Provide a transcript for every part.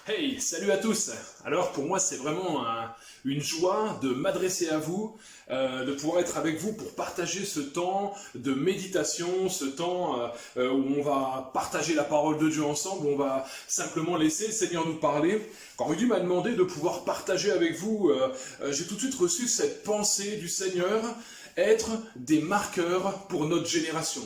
Hey, salut à tous. Alors pour moi c'est vraiment une joie de m'adresser à vous, de pouvoir être avec vous pour partager ce temps de méditation, ce temps où on va partager la parole de Dieu ensemble, où on va simplement laisser le Seigneur nous parler. Quand Rudy m'a demandé de pouvoir partager avec vous, j'ai tout de suite reçu cette pensée du Seigneur, être des marqueurs pour notre génération.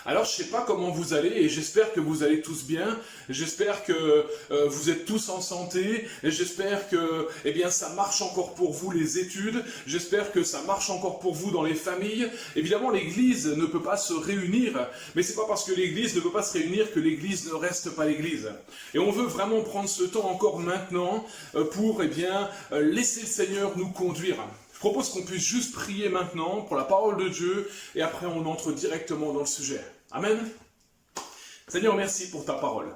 Alors je ne sais pas comment vous allez et j'espère que vous allez tous bien, j'espère que vous êtes tous en santé, et j'espère que ça marche encore pour vous les études, j'espère que ça marche encore pour vous dans les familles. Évidemment l'église ne peut pas se réunir, mais c'est pas parce que l'église ne peut pas se réunir que l'église ne reste pas l'église. Et on veut vraiment prendre ce temps encore maintenant pour laisser le Seigneur nous conduire. Je propose qu'on puisse juste prier maintenant pour la parole de Dieu et après on entre directement dans le sujet. Amen. Seigneur, merci pour ta parole.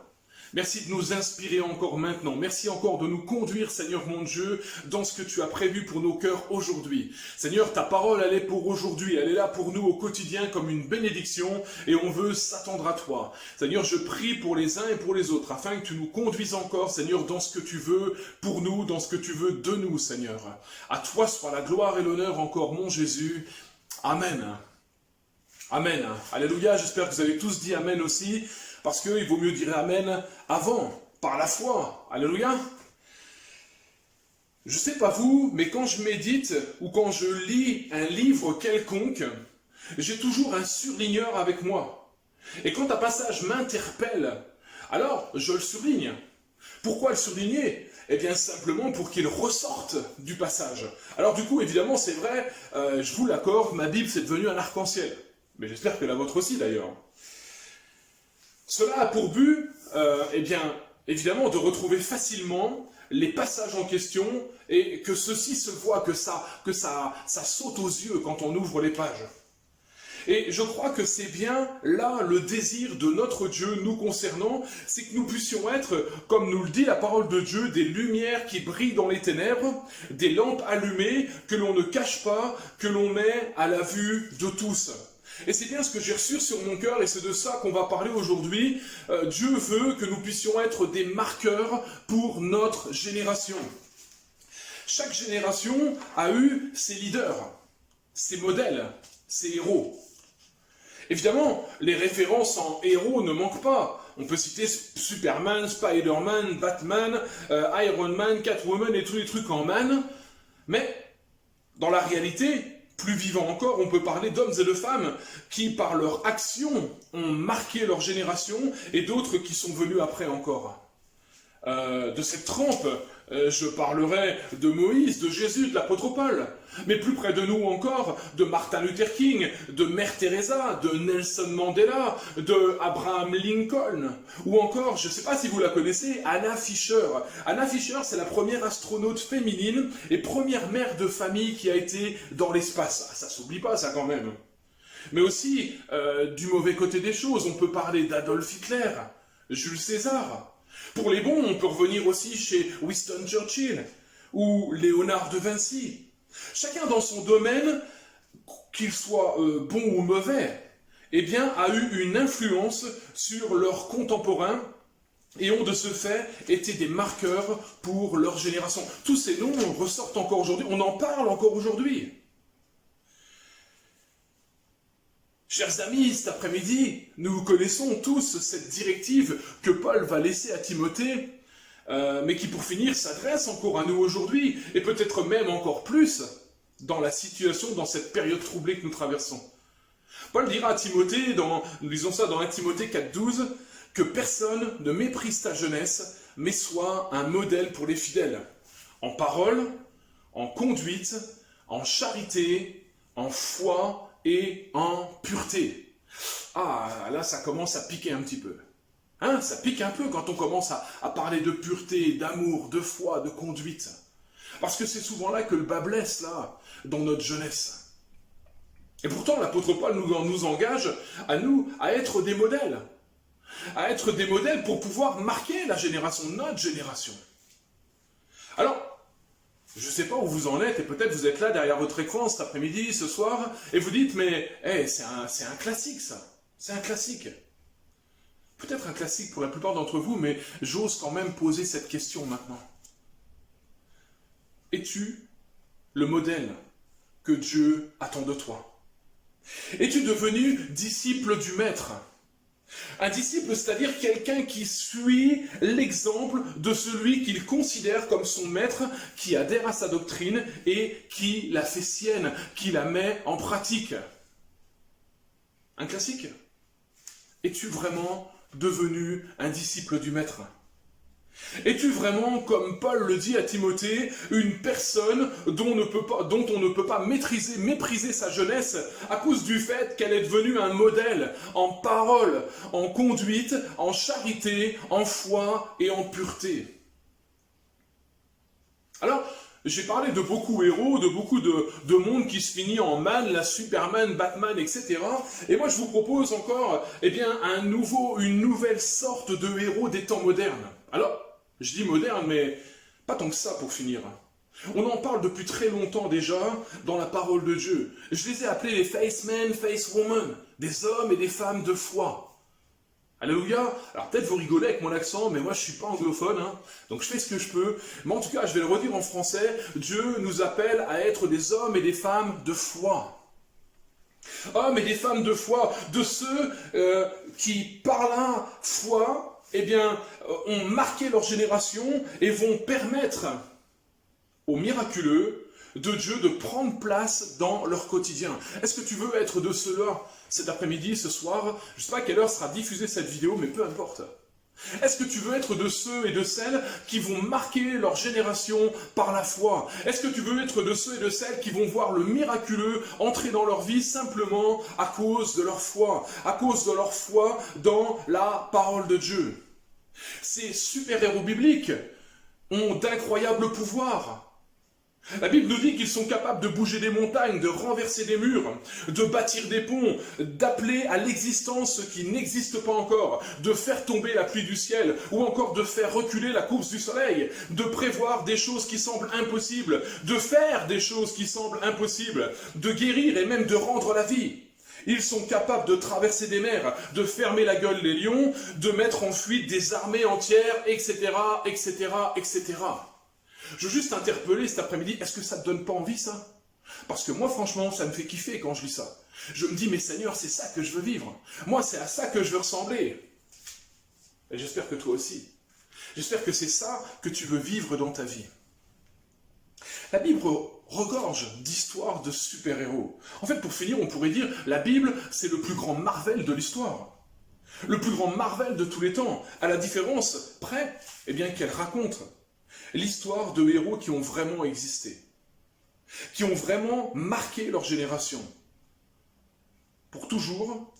Merci de nous inspirer encore maintenant. Merci encore de nous conduire, Seigneur mon Dieu, dans ce que tu as prévu pour nos cœurs aujourd'hui. Seigneur, ta parole, elle est pour aujourd'hui. Elle est là pour nous au quotidien comme une bénédiction et on veut s'attendre à toi. Seigneur, je prie pour les uns et pour les autres afin que tu nous conduises encore, Seigneur, dans ce que tu veux pour nous, dans ce que tu veux de nous, Seigneur. À toi soit la gloire et l'honneur encore, mon Jésus. Amen. Amen. Alléluia. J'espère que vous avez tous dit Amen aussi. Parce qu'il vaut mieux dire Amen avant, par la foi. Alléluia. Je ne sais pas vous, mais quand je médite ou quand je lis un livre quelconque, j'ai toujours un surligneur avec moi. Et quand un passage m'interpelle, alors je le surligne. Pourquoi le surligner ? Eh bien simplement pour qu'il ressorte du passage. Alors du coup, évidemment, c'est vrai, je vous l'accorde, ma Bible c'est devenu un arc-en-ciel. Mais j'espère que la vôtre aussi d'ailleurs. Cela a pour but, évidemment, de retrouver facilement les passages en question et que ceci se voit, que ça saute aux yeux quand on ouvre les pages. Et je crois que c'est bien là le désir de notre Dieu nous concernant, c'est que nous puissions être, comme nous le dit la parole de Dieu, des lumières qui brillent dans les ténèbres, des lampes allumées que l'on ne cache pas, que l'on met à la vue de tous. Et c'est bien ce que j'ai reçu sur mon cœur et c'est de ça qu'on va parler aujourd'hui. Dieu veut que nous puissions être des marqueurs pour notre génération. Chaque génération a eu ses leaders, ses modèles, ses héros. Évidemment, les références en héros ne manquent pas. On peut citer Superman, Spider-Man, Batman, Iron Man, Catwoman et tous les trucs en man. Mais dans la réalité, plus vivant encore, on peut parler d'hommes et de femmes qui, par leur action, ont marqué leur génération et d'autres qui sont venus après encore. De cette trempe, je parlerai de Moïse, de Jésus, de l'apôtre Paul, mais plus près de nous encore, de Martin Luther King, de Mère Teresa, de Nelson Mandela, de Abraham Lincoln, ou encore, je ne sais pas si vous la connaissez, Anna Fisher. Anna Fisher, c'est la première astronaute féminine et première mère de famille qui a été dans l'espace. Ça s'oublie pas, ça quand même. Mais aussi, du mauvais côté des choses, on peut parler d'Adolf Hitler, Jules César. Pour les bons, on peut revenir aussi chez Winston Churchill ou Léonard de Vinci. Chacun dans son domaine, qu'il soit bon ou mauvais, a eu une influence sur leurs contemporains et ont de ce fait été des marqueurs pour leur génération. Tous ces noms ressortent encore aujourd'hui, on en parle encore aujourd'hui. Chers amis, cet après-midi, nous connaissons tous cette directive que Paul va laisser à Timothée, mais qui pour finir s'adresse encore à nous aujourd'hui, et peut-être même encore plus dans la situation, dans cette période troublée que nous traversons. Paul dira à Timothée, nous lisons ça dans 1 Timothée 4,12, que personne ne méprise ta jeunesse, mais soit un modèle pour les fidèles, en parole, en conduite, en charité, en foi, et en pureté. Ah, là, ça commence à piquer un petit peu. Hein, ça pique un peu quand on commence à parler de pureté, d'amour, de foi, de conduite. Parce que c'est souvent là que le bas blesse, là, dans notre jeunesse. Et pourtant, l'apôtre Paul nous engage à être des modèles. À être des modèles pour pouvoir marquer la génération, notre génération. Alors, je ne sais pas où vous en êtes, et peut-être vous êtes là derrière votre écran cet après-midi, ce soir, et vous dites, mais c'est un classique ça, c'est un classique. Peut-être un classique pour la plupart d'entre vous, mais j'ose quand même poser cette question maintenant. Es-tu le modèle que Dieu attend de toi? Es-tu devenu disciple du Maître? Un disciple, c'est-à-dire quelqu'un qui suit l'exemple de celui qu'il considère comme son maître, qui adhère à sa doctrine et qui la fait sienne, qui la met en pratique. Un classique. Es-tu vraiment devenu un disciple du Maître? Es-tu vraiment, comme Paul le dit à Timothée, une personne dont on ne peut pas mépriser sa jeunesse à cause du fait qu'elle est devenue un modèle en parole, en conduite, en charité, en foi et en pureté? Alors, j'ai parlé de beaucoup de héros, de beaucoup de monde qui se finit en man, la Superman, Batman, etc. Et moi, je vous propose encore, une nouvelle sorte de héros des temps modernes. Alors, je dis moderne, mais pas tant que ça pour finir. On en parle depuis très longtemps déjà dans la parole de Dieu. Je les ai appelés les face men, face women, des hommes et des femmes de foi. Alléluia. Alors peut-être vous rigolez avec mon accent, mais moi je suis pas anglophone, donc je fais ce que je peux. Mais en tout cas, je vais le redire en français, Dieu nous appelle à être des hommes et des femmes de foi. Hommes et des femmes de foi, de ceux qui, par la foi, ont marqué leur génération et vont permettre aux miraculeux de Dieu de prendre place dans leur quotidien. Est-ce que tu veux être de ceux-là cet après-midi, ce soir? Je ne sais pas à quelle heure sera diffusée cette vidéo, mais peu importe. Est-ce que tu veux être de ceux et de celles qui vont marquer leur génération par la foi? Est-ce que tu veux être de ceux et de celles qui vont voir le miraculeux entrer dans leur vie simplement à cause de leur foi dans la parole de Dieu? Ces super-héros bibliques ont d'incroyables pouvoirs. La Bible nous dit qu'ils sont capables de bouger des montagnes, de renverser des murs, de bâtir des ponts, d'appeler à l'existence ce qui n'existe pas encore, de faire tomber la pluie du ciel, ou encore de faire reculer la course du soleil, de prévoir des choses qui semblent impossibles, de faire des choses qui semblent impossibles, de guérir et même de rendre la vie. Ils sont capables de traverser des mers, de fermer la gueule des lions, de mettre en fuite des armées entières, etc., etc., etc. Je veux juste t'interpeller cet après-midi, est-ce que ça te donne pas envie ça? Parce que moi franchement, ça me fait kiffer quand je lis ça. Je me dis, mais Seigneur, c'est ça que je veux vivre. Moi, c'est à ça que je veux ressembler. Et j'espère que toi aussi. J'espère que c'est ça que tu veux vivre dans ta vie. La Bible regorge d'histoires de super-héros. En fait, pour finir, on pourrait dire, la Bible, c'est le plus grand Marvel de l'histoire. Le plus grand Marvel de tous les temps. À la différence près, qu'elle raconte l'histoire de héros qui ont vraiment existé, qui ont vraiment marqué leur génération, pour toujours,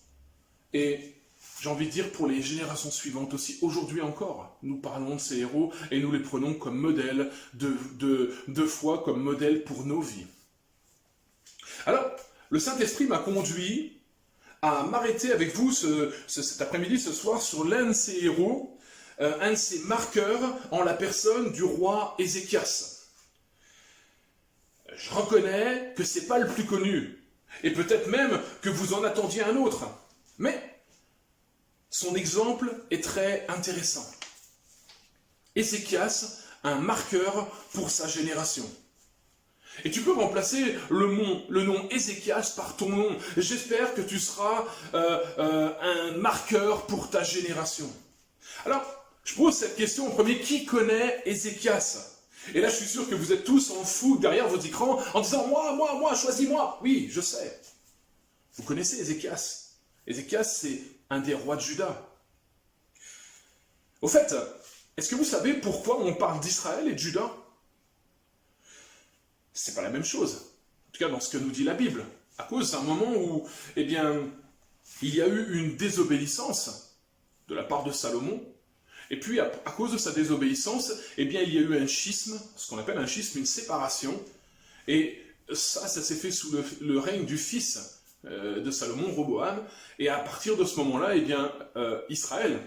et j'ai envie de dire pour les générations suivantes aussi. Aujourd'hui encore, nous parlons de ces héros et nous les prenons comme modèle de foi, comme modèle pour nos vies. Alors, le Saint-Esprit m'a conduit à m'arrêter avec vous cet après-midi, ce soir, sur l'un de ces héros, un de ces marqueurs en la personne du roi Ézéchias. Je reconnais que ce n'est pas le plus connu, et peut-être même que vous en attendiez un autre, mais son exemple est très intéressant. Ézéchias, un marqueur pour sa génération. Et tu peux remplacer le nom Ézéchias par ton nom. J'espère que tu seras un marqueur pour ta génération. Alors, je pose cette question en premier, qui connaît Ézéchias? Et là, je suis sûr que vous êtes tous en fou derrière vos écrans en disant « Moi, choisis-moi !» Oui, je sais. Vous connaissez Ézéchias. Ézéchias, c'est un des rois de Juda. Au fait, est-ce que vous savez pourquoi on parle d'Israël et de Juda? C'est pas la même chose. En tout cas, dans ce que nous dit la Bible. À cause d'un moment où, il y a eu une désobéissance de la part de Salomon. Et puis, à cause de sa désobéissance, il y a eu un schisme, ce qu'on appelle un schisme, une séparation. Et ça s'est fait sous le règne du fils de Salomon, Roboam. Et à partir de ce moment-là, Israël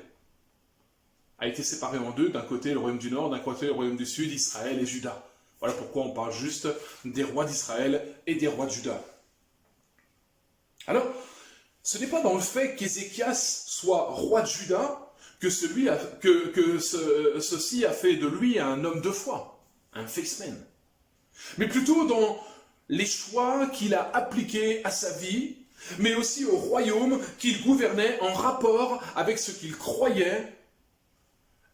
a été séparé en deux. D'un côté, le royaume du Nord, d'un côté, le royaume du Sud, Israël et Juda. Voilà pourquoi on parle juste des rois d'Israël et des rois de Juda. Alors, Ce n'est pas dans le fait qu'Ézéchias soit roi de Juda que, ceci a fait de lui un homme de foi, un faceman. Mais plutôt dans les choix qu'il a appliqués à sa vie, mais aussi au royaume qu'il gouvernait en rapport avec ce qu'il croyait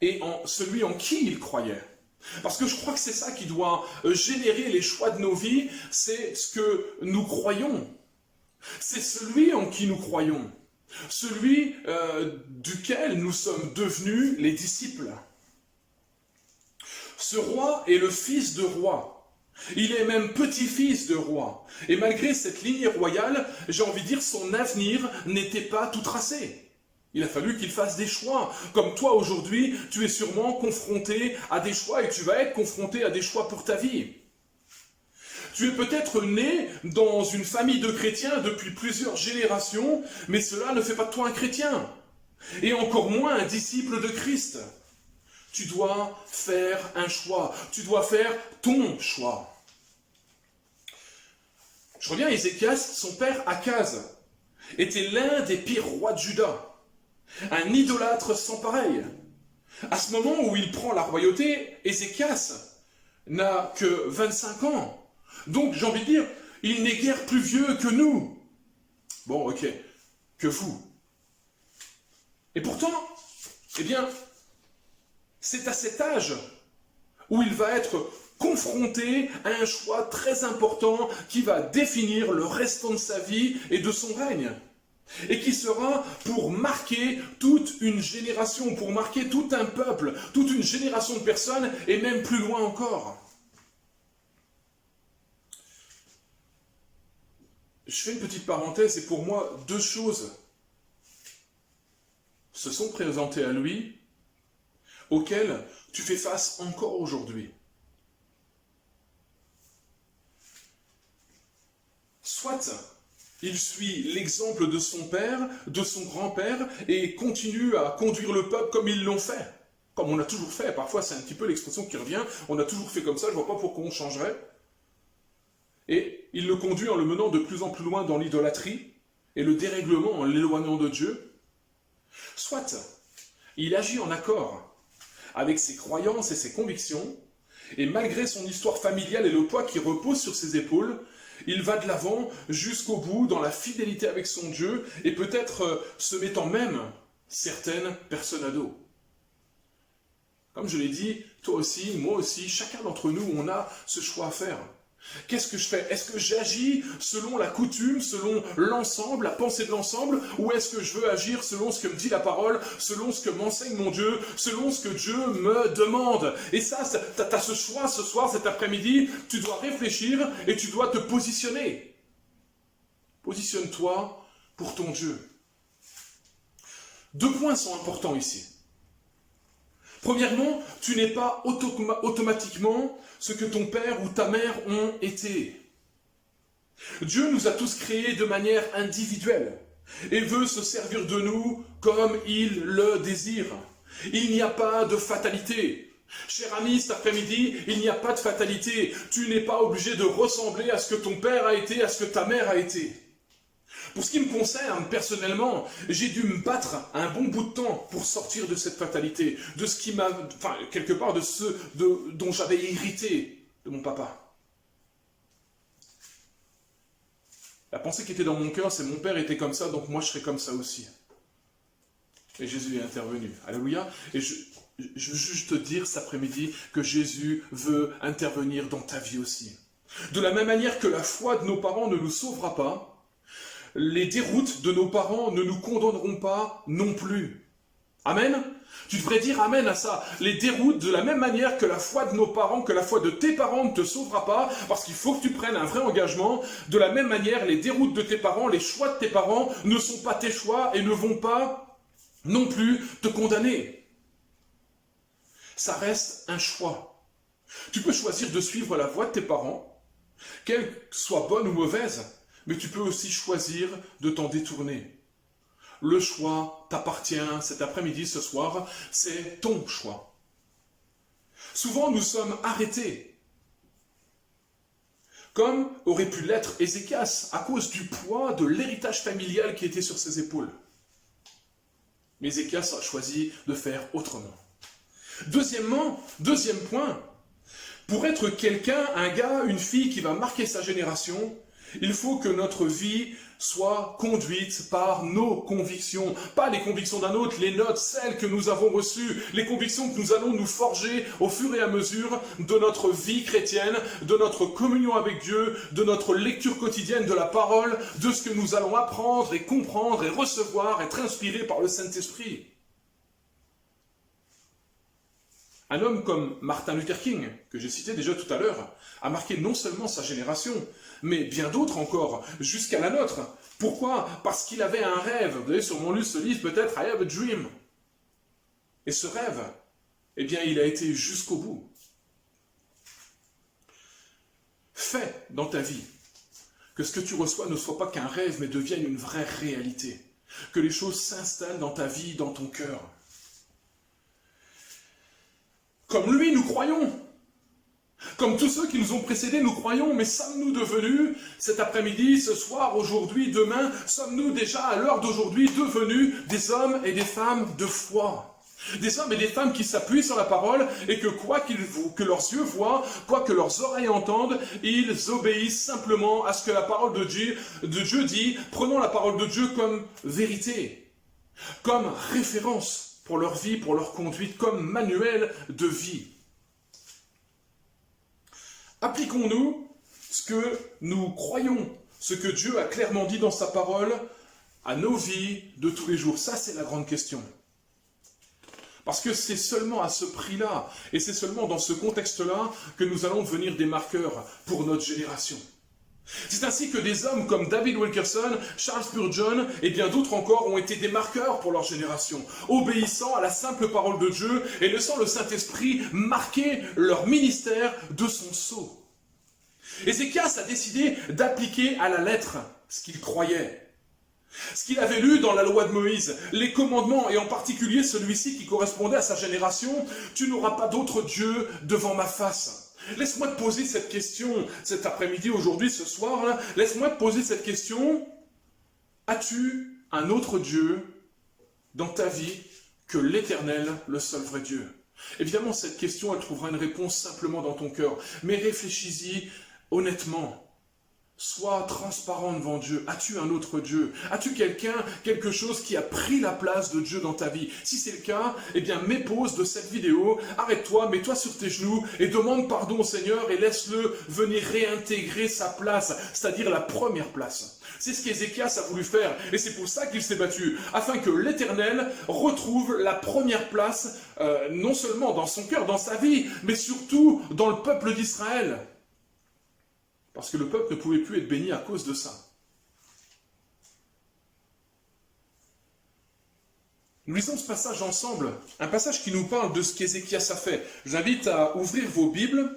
et en celui en qui il croyait. Parce que je crois que c'est ça qui doit générer les choix de nos vies, c'est ce que nous croyons. C'est celui en qui nous croyons, celui duquel nous sommes devenus les disciples. Ce roi est le fils de roi. Il est même petit-fils de roi. Et malgré cette lignée royale, j'ai envie de dire, son avenir n'était pas tout tracé. Il a fallu qu'il fasse des choix. Comme toi aujourd'hui, tu es sûrement confronté à des choix et tu vas être confronté à des choix pour ta vie. Tu es peut-être né dans une famille de chrétiens depuis plusieurs générations, mais cela ne fait pas de toi un chrétien. Et encore moins un disciple de Christ. Tu dois faire un choix. Tu dois faire ton choix. Je reviens à Ézéchias, son père Akaz était l'un des pires rois de Juda. Un idolâtre sans pareil. À ce moment où il prend la royauté, Ézéchias n'a que 25 ans. Donc, j'ai envie de dire, il n'est guère plus vieux que nous. Bon, ok, que vous. Et pourtant, eh bien, c'est à cet âge où il va être confronté à un choix très important qui va définir le restant de sa vie et de son règne. Et qui sera pour marquer toute une génération, pour marquer tout un peuple, toute une génération de personnes, et même plus loin encore. Je fais une petite parenthèse, et pour moi, deux choses se sont présentées à lui, auxquelles tu fais face encore aujourd'hui. Soit il suit l'exemple de son père, de son grand-père, et continue à conduire le peuple comme ils l'ont fait. Comme on a toujours fait. Parfois, c'est un petit peu l'expression qui revient. On a toujours fait comme ça, je ne vois pas pourquoi on changerait. Et il le conduit en le menant de plus en plus loin dans l'idolâtrie et le dérèglement en l'éloignant de Dieu. Soit il agit en accord avec ses croyances et ses convictions, et malgré son histoire familiale et le poids qui repose sur ses épaules, il va de l'avant jusqu'au bout dans la fidélité avec son Dieu et peut-être se mettant même certaines personnes à dos. Comme je l'ai dit, toi aussi, moi aussi, chacun d'entre nous, on a ce choix à faire. Qu'est-ce que je fais? Est-ce que j'agis selon la coutume, selon l'ensemble, la pensée de l'ensemble, ou est-ce que je veux agir selon ce que me dit la parole, selon ce que m'enseigne mon Dieu, selon ce que Dieu me demande? Et ça, tu as ce choix ce soir, cet après-midi, tu dois réfléchir et tu dois te positionner. Positionne-toi pour ton Dieu. Deux points sont importants ici. Premièrement, tu n'es pas automatiquement ce que ton père ou ta mère ont été. Dieu nous a tous créés de manière individuelle et veut se servir de nous comme il le désire. Il n'y a pas de fatalité. Cher ami, cet après-midi, il n'y a pas de fatalité. Tu n'es pas obligé de ressembler à ce que ton père a été, à ce que ta mère a été. Pour ce qui me concerne, personnellement, j'ai dû me battre un bon bout de temps pour sortir de cette fatalité, de ce qui m'a, quelque part de ce dont j'avais hérité de mon papa. La pensée qui était dans mon cœur, c'est mon père était comme ça, donc moi je serai comme ça aussi. Et Jésus est intervenu. Alléluia. Et je veux juste te dire cet après-midi que Jésus veut intervenir dans ta vie aussi. De la même manière que la foi de nos parents ne nous sauvera pas, les déroutes de nos parents ne nous condamneront pas non plus. Amen. Tu devrais dire amen à ça. Les déroutes, de la même manière que la foi de nos parents, que la foi de tes parents ne te sauvera pas, parce qu'il faut que tu prennes un vrai engagement. De la même manière, les déroutes de tes parents, les choix de tes parents ne sont pas tes choix et ne vont pas non plus te condamner. Ça reste un choix. Tu peux choisir de suivre la voie de tes parents, qu'elle soit bonne ou mauvaise, mais tu peux aussi choisir de t'en détourner. Le choix t'appartient cet après-midi, ce soir, c'est ton choix. Souvent, nous sommes arrêtés comme aurait pu l'être Ézéchias à cause du poids de l'héritage familial qui était sur ses épaules. Mais Ézéchias a choisi de faire autrement. Deuxième point, pour être quelqu'un, un gars, une fille qui va marquer sa génération, il faut que notre vie soit conduite par nos convictions, pas les convictions d'un autre, les nôtres, celles que nous avons reçues, les convictions que nous allons nous forger au fur et à mesure de notre vie chrétienne, de notre communion avec Dieu, de notre lecture quotidienne de la parole, de ce que nous allons apprendre et comprendre et recevoir, être inspirés par le Saint-Esprit. Un homme comme Martin Luther King, que j'ai cité déjà tout à l'heure, a marqué non seulement sa génération, mais bien d'autres encore, jusqu'à la nôtre. Pourquoi? Parce qu'il avait un rêve. Vous avez sûrement lu ce livre, peut-être, I Have a Dream. Et ce rêve, eh bien, il a été jusqu'au bout. Fais dans ta vie que ce que tu reçois ne soit pas qu'un rêve, mais devienne une vraie réalité. Que les choses s'installent dans ta vie, dans ton cœur. Comme lui, nous croyons. Comme tous ceux qui nous ont précédés, nous croyons, mais sommes-nous devenus, cet après-midi, ce soir, aujourd'hui, demain, sommes-nous déjà à l'heure d'aujourd'hui devenus des hommes et des femmes de foi? Des hommes et des femmes qui s'appuient sur la parole et que quoi que leurs yeux voient, quoi que leurs oreilles entendent, ils obéissent simplement à ce que la parole de Dieu dit. Prenons la parole de Dieu comme vérité, comme référence pour leur vie, pour leur conduite, comme manuel de vie. Appliquons-nous ce que nous croyons, ce que Dieu a clairement dit dans sa parole à nos vies de tous les jours? Ça, c'est la grande question. Parce que c'est seulement à ce prix-là, et c'est seulement dans ce contexte-là que nous allons devenir des marqueurs pour notre génération. C'est ainsi que des hommes comme David Wilkerson, Charles Spurgeon et bien d'autres encore ont été des marqueurs pour leur génération, obéissant à la simple parole de Dieu et laissant le Saint-Esprit marquer leur ministère de son sceau. Ézéchias a décidé d'appliquer à la lettre ce qu'il croyait. Ce qu'il avait lu dans la loi de Moïse, les commandements, et en particulier celui-ci qui correspondait à sa génération, « Tu n'auras pas d'autre Dieu devant ma face ». Laisse-moi te poser cette question, cet après-midi, aujourd'hui, ce soir, laisse-moi te poser cette question. As-tu un autre Dieu dans ta vie que l'Éternel, le seul vrai Dieu? Évidemment, cette question, elle trouvera une réponse simplement dans ton cœur, mais réfléchis-y honnêtement. Sois transparent devant Dieu. As-tu un autre Dieu? As-tu quelque chose qui a pris la place de Dieu dans ta vie? Si c'est le cas, eh bien, mets pause de cette vidéo, arrête-toi, mets-toi sur tes genoux et demande pardon au Seigneur et laisse-le venir réintégrer sa place, c'est-à-dire la première place. C'est ce qu'Ézéchias a voulu faire et c'est pour ça qu'il s'est battu, afin que l'Éternel retrouve la première place, non seulement dans son cœur, dans sa vie, mais surtout dans le peuple d'Israël. Parce que le peuple ne pouvait plus être béni à cause de ça. Nous lisons ce passage ensemble, un passage qui nous parle de ce qu'Ézéchias a fait. Je vous invite à ouvrir vos Bibles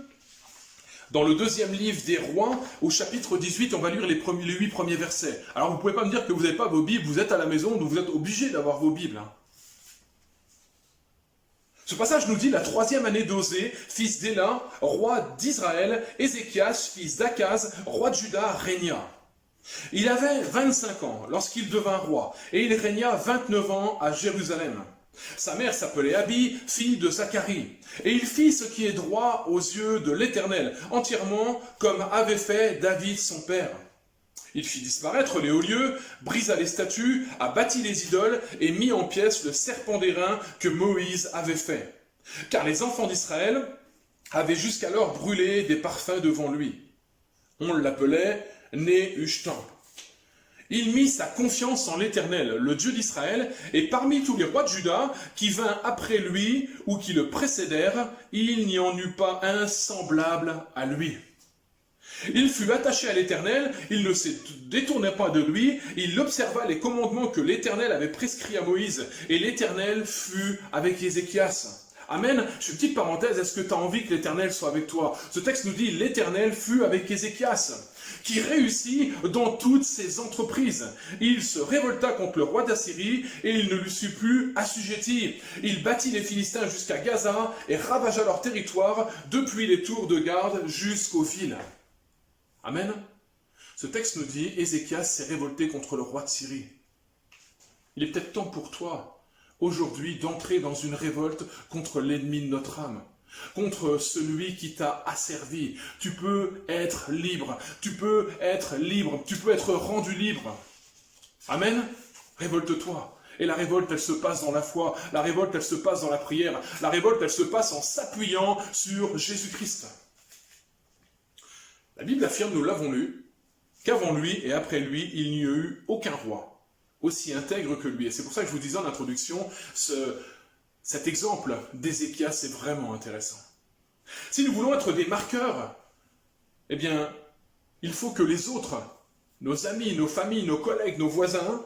dans le deuxième livre des Rois, au chapitre 18, on va lire les 8 premiers versets. Alors vous ne pouvez pas me dire que vous n'avez pas vos Bibles, vous êtes à la maison, donc vous êtes obligés d'avoir vos Bibles. Ce passage nous dit la 3e année d'Osée, fils d'Éla, roi d'Israël, Ézéchias, fils d'Akaz, roi de Juda, régna. Il avait 25 ans lorsqu'il devint roi, et il régna 29 ans à Jérusalem. Sa mère s'appelait Abi, fille de Zacharie, et il fit ce qui est droit aux yeux de l'Éternel, entièrement comme avait fait David son père. Il fit disparaître les hauts lieux, brisa les statues, abattit les idoles et mit en pièces le serpent d'airain que Moïse avait fait. Car les enfants d'Israël avaient jusqu'alors brûlé des parfums devant lui. On l'appelait Néhushtan. Il mit sa confiance en l'Éternel, le Dieu d'Israël, et parmi tous les rois de Juda qui vinrent après lui ou qui le précédèrent, il n'y en eut pas un semblable à lui. Il fut attaché à l'Éternel, il ne se détournait pas de lui, il observa les commandements que l'Éternel avait prescrits à Moïse, et l'Éternel fut avec Ézéchias. Amen. Je fais une petite parenthèse, est-ce que tu as envie que l'Éternel soit avec toi? Ce texte nous dit, l'Éternel fut avec Ézéchias, qui réussit dans toutes ses entreprises. Il se révolta contre le roi d'Assyrie, et il ne lui fut plus assujetti. Il battit les Philistins jusqu'à Gaza, et ravagea leur territoire, depuis les tours de garde jusqu'aux villes. Amen. Ce texte nous dit, Ézéchias s'est révolté contre le roi de Syrie. Il est peut-être temps pour toi, aujourd'hui, d'entrer dans une révolte contre l'ennemi de notre âme, contre celui qui t'a asservi. Tu peux être libre, tu peux être libre, tu peux être rendu libre. Amen. Révolte-toi. Et la révolte, elle se passe dans la foi, la révolte, elle se passe dans la prière, la révolte, elle se passe en s'appuyant sur Jésus-Christ. La Bible affirme, nous l'avons lu, qu'avant lui et après lui, il n'y a eu aucun roi aussi intègre que lui. Et c'est pour ça que je vous disais en introduction, cet exemple d'Ézéchias, c'est vraiment intéressant. Si nous voulons être des marqueurs, eh bien, il faut que les autres, nos amis, nos familles, nos collègues, nos voisins,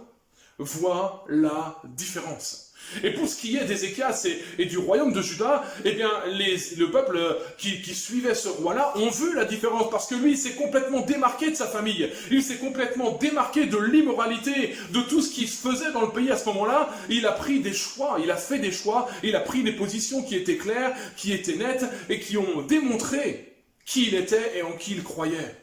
voient la différence. Et pour ce qui est d'Ézéchias et du royaume de Juda, eh bien, le peuple qui suivait ce roi-là ont vu la différence, parce que lui, il s'est complètement démarqué de sa famille, il s'est complètement démarqué de l'immoralité, de tout ce qui se faisait dans le pays à ce moment-là. Il a pris des choix, il a fait des choix, il a pris des positions qui étaient claires, qui étaient nettes, et qui ont démontré qui il était et en qui il croyait.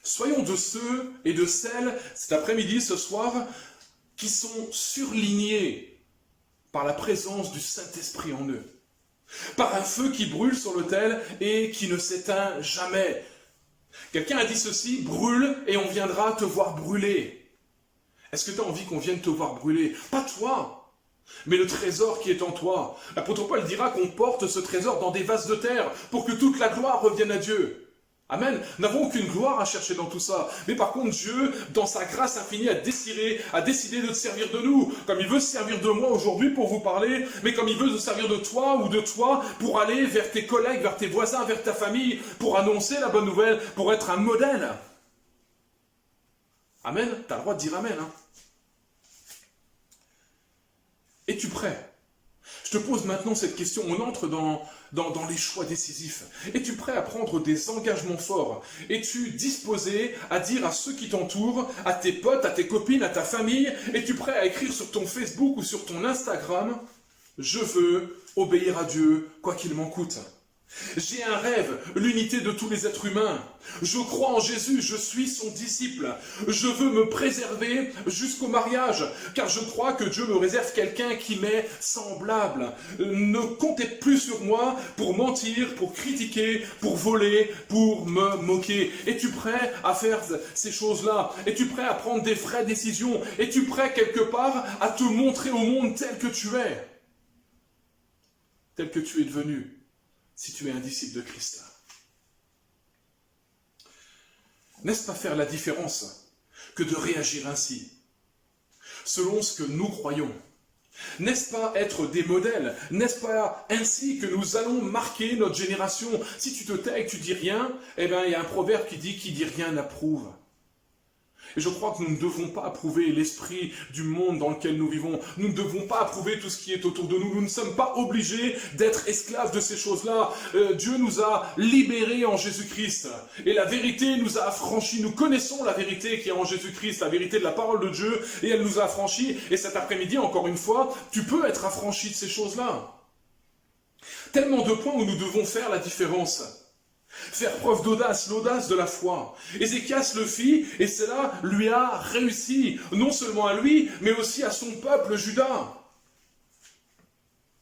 Soyons de ceux et de celles, cet après-midi, ce soir, qui sont surlignés par la présence du Saint-Esprit en eux, par un feu qui brûle sur l'autel et qui ne s'éteint jamais. Quelqu'un a dit ceci, brûle et on viendra te voir brûler. Est-ce que tu as envie qu'on vienne te voir brûler? Pas toi, mais le trésor qui est en toi. L'apôtre Paul dira qu'on porte ce trésor dans des vases de terre pour que toute la gloire revienne à Dieu. Amen. Nous n'avons aucune gloire à chercher dans tout ça. Mais par contre, Dieu, dans sa grâce infinie, a décidé de te servir de nous. Comme il veut se servir de moi aujourd'hui pour vous parler, mais comme il veut se servir de toi ou de toi pour aller vers tes collègues, vers tes voisins, vers ta famille, pour annoncer la bonne nouvelle, pour être un modèle. Amen. Tu as le droit de dire Amen. Hein. Es-tu prêt? Je te pose maintenant cette question. On entre dans les choix décisifs. Es-tu prêt à prendre des engagements forts? Es-tu disposé à dire à ceux qui t'entourent, à tes potes, à tes copines, à ta famille, es-tu prêt à écrire sur ton Facebook ou sur ton Instagram, je veux obéir à Dieu, quoi qu'il m'en coûte? J'ai un rêve, l'unité de tous les êtres humains. Je crois en Jésus, je suis son disciple. Je veux me préserver jusqu'au mariage, car je crois que Dieu me réserve quelqu'un qui m'est semblable. Ne comptez plus sur moi pour mentir, pour critiquer, pour voler, pour me moquer. Es-tu prêt à faire ces choses-là? Es-tu prêt à prendre des vraies décisions? Es-tu prêt quelque part à te montrer au monde tel que tu es? Tel que tu es devenu? Si tu es un disciple de Christ. N'est-ce pas faire la différence que de réagir ainsi, selon ce que nous croyons? N'est-ce pas être des modèles? N'est-ce pas ainsi que nous allons marquer notre génération? Si tu te tais et que tu dis rien, eh bien il y a un proverbe qui dit « qui dit rien n'approuve ». Et je crois que nous ne devons pas approuver l'esprit du monde dans lequel nous vivons. Nous ne devons pas approuver tout ce qui est autour de nous. Nous ne sommes pas obligés d'être esclaves de ces choses-là. Dieu nous a libérés en Jésus-Christ. Et la vérité nous a affranchis. Nous connaissons la vérité qui est en Jésus-Christ, la vérité de la parole de Dieu, et elle nous a affranchis. Et cet après-midi, encore une fois, tu peux être affranchi de ces choses-là. Tellement de points où nous devons faire la différence. Faire preuve d'audace, l'audace de la foi. Ézéchias le fit, et cela lui a réussi, non seulement à lui, mais aussi à son peuple, Juda.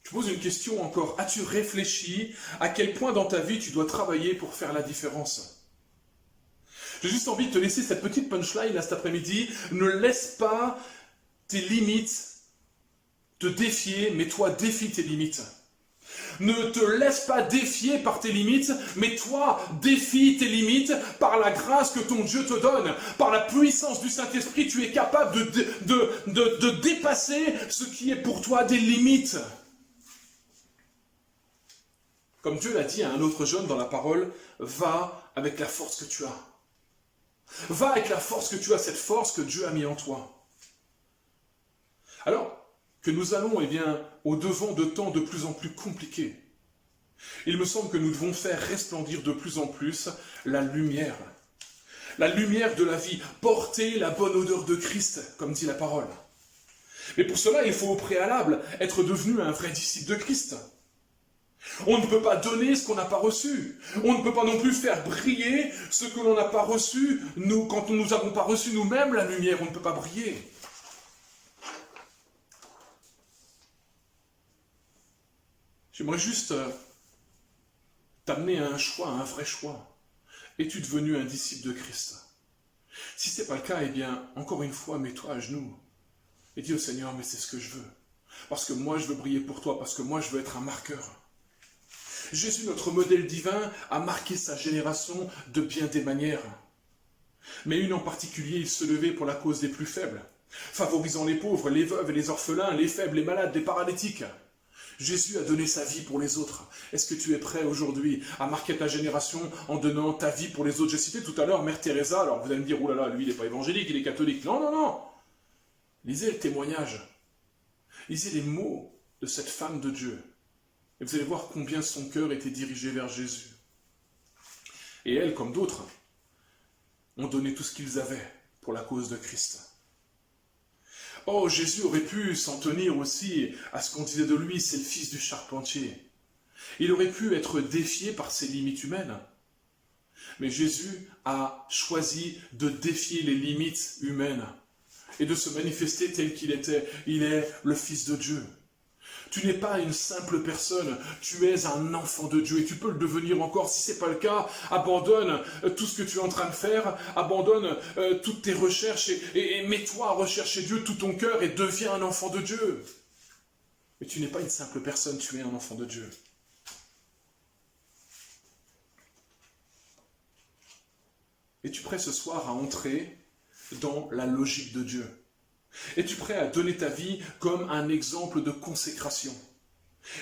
Je pose une question encore. As-tu réfléchi à quel point dans ta vie tu dois travailler pour faire la différence? J'ai juste envie de te laisser cette petite punchline là cet après-midi. Ne laisse pas tes limites te défier, mais toi défie tes limites. Ne te laisse pas défier par tes limites, mais toi, défie tes limites par la grâce que ton Dieu te donne. Par la puissance du Saint-Esprit, tu es capable de dépasser ce qui est pour toi des limites. Comme Dieu l'a dit à un autre jeune dans la parole, va avec la force que tu as. Va avec la force que tu as, cette force que Dieu a mis en toi. Alors, que nous allons au-devant de temps de plus en plus compliqués. Il me semble que nous devons faire resplendir de plus en plus la lumière de la vie, porter la bonne odeur de Christ, comme dit la parole. Mais pour cela, il faut au préalable être devenu un vrai disciple de Christ. On ne peut pas donner ce qu'on n'a pas reçu. On ne peut pas non plus faire briller ce que l'on n'a pas reçu. Nous, quand nous n'avons pas reçu nous-mêmes la lumière, on ne peut pas briller. J'aimerais juste t'amener à un choix, à un vrai choix. Es-tu devenu un disciple de Christ? Si ce n'est pas le cas, eh bien, encore une fois, mets-toi à genoux et dis au Seigneur, mais c'est ce que je veux. Parce que moi, je veux briller pour toi, parce que moi, je veux être un marqueur. Jésus, notre modèle divin, a marqué sa génération de bien des manières. Mais une en particulier, il se levait pour la cause des plus faibles, favorisant les pauvres, les veuves et les orphelins, les faibles, les malades, les paralytiques. Jésus a donné sa vie pour les autres. Est-ce que tu es prêt aujourd'hui à marquer ta génération en donnant ta vie pour les autres? J'ai cité tout à l'heure Mère Teresa. Alors vous allez me dire, oh là là, lui il n'est pas évangélique, il est catholique. Non, non, non. Lisez le témoignage. Lisez les mots de cette femme de Dieu. Et vous allez voir combien son cœur était dirigé vers Jésus. Et elle, comme d'autres, ont donné tout ce qu'ils avaient pour la cause de Christ. Oh, Jésus aurait pu s'en tenir aussi à ce qu'on disait de lui, c'est le fils du charpentier. Il aurait pu être défié par ses limites humaines. Mais Jésus a choisi de défier les limites humaines et de se manifester tel qu'il était. Il est le Fils de Dieu. Tu n'es pas une simple personne, tu es un enfant de Dieu et tu peux le devenir encore. Si ce n'est pas le cas, abandonne tout ce que tu es en train de faire, abandonne toutes tes recherches et mets-toi à rechercher Dieu tout ton cœur et deviens un enfant de Dieu. Mais tu n'es pas une simple personne, tu es un enfant de Dieu. Es-tu prêt ce soir à entrer dans la logique de Dieu? Es-tu prêt à donner ta vie comme un exemple de consécration?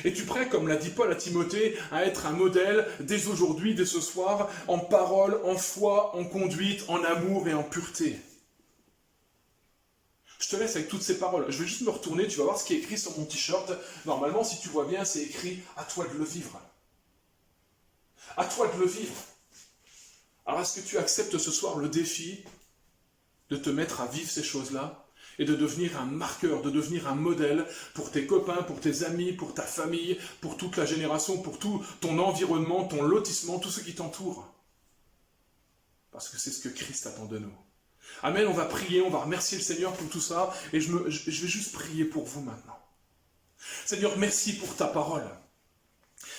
Es-tu prêt, comme l'a dit Paul à Timothée, à être un modèle dès aujourd'hui, dès ce soir, en parole, en foi, en conduite, en amour et en pureté? Je te laisse avec toutes ces paroles. Je vais juste me retourner, tu vas voir ce qui est écrit sur mon t-shirt. Normalement, si tu vois bien, c'est écrit « À toi de le vivre ». À toi de le vivre. Alors, est-ce que tu acceptes ce soir le défi de te mettre à vivre ces choses-là et de devenir un marqueur, de devenir un modèle pour tes copains, pour tes amis, pour ta famille, pour toute la génération, pour tout ton environnement, ton lotissement, tout ce qui t'entoure? Parce que c'est ce que Christ attend de nous. Amen, on va prier, on va remercier le Seigneur pour tout ça, et je vais juste prier pour vous maintenant. Seigneur, merci pour ta parole.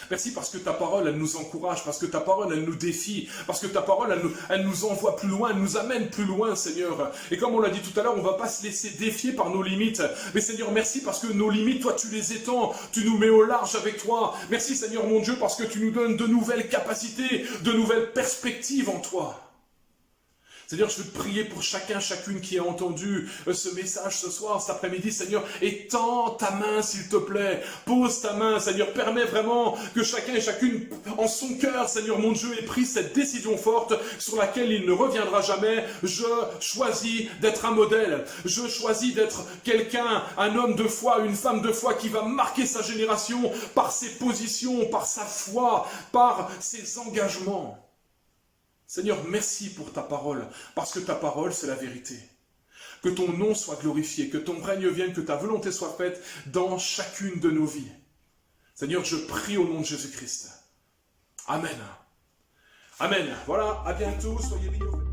Merci parce que ta parole, elle nous encourage, parce que ta parole, elle nous défie, parce que ta parole, elle nous envoie plus loin, elle nous amène plus loin, Seigneur. Et comme on l'a dit tout à l'heure, on ne va pas se laisser défier par nos limites. Mais Seigneur, merci parce que nos limites, toi, tu les étends, tu nous mets au large avec toi. Merci, Seigneur mon Dieu, parce que tu nous donnes de nouvelles capacités, de nouvelles perspectives en toi. Seigneur, je veux te prier pour chacun, chacune qui a entendu ce message ce soir, cet après-midi, Seigneur, étends ta main, s'il te plaît, pose ta main, Seigneur, permets vraiment que chacun et chacune, en son cœur, Seigneur mon Dieu, ait pris cette décision forte sur laquelle il ne reviendra jamais. Je choisis d'être un modèle, je choisis d'être quelqu'un, un homme de foi, une femme de foi qui va marquer sa génération par ses positions, par sa foi, par ses engagements. Seigneur, merci pour ta parole, parce que ta parole, c'est la vérité. Que ton nom soit glorifié, que ton règne vienne, que ta volonté soit faite dans chacune de nos vies. Seigneur, je prie au nom de Jésus-Christ. Amen. Amen. Voilà, à bientôt, soyez bénis.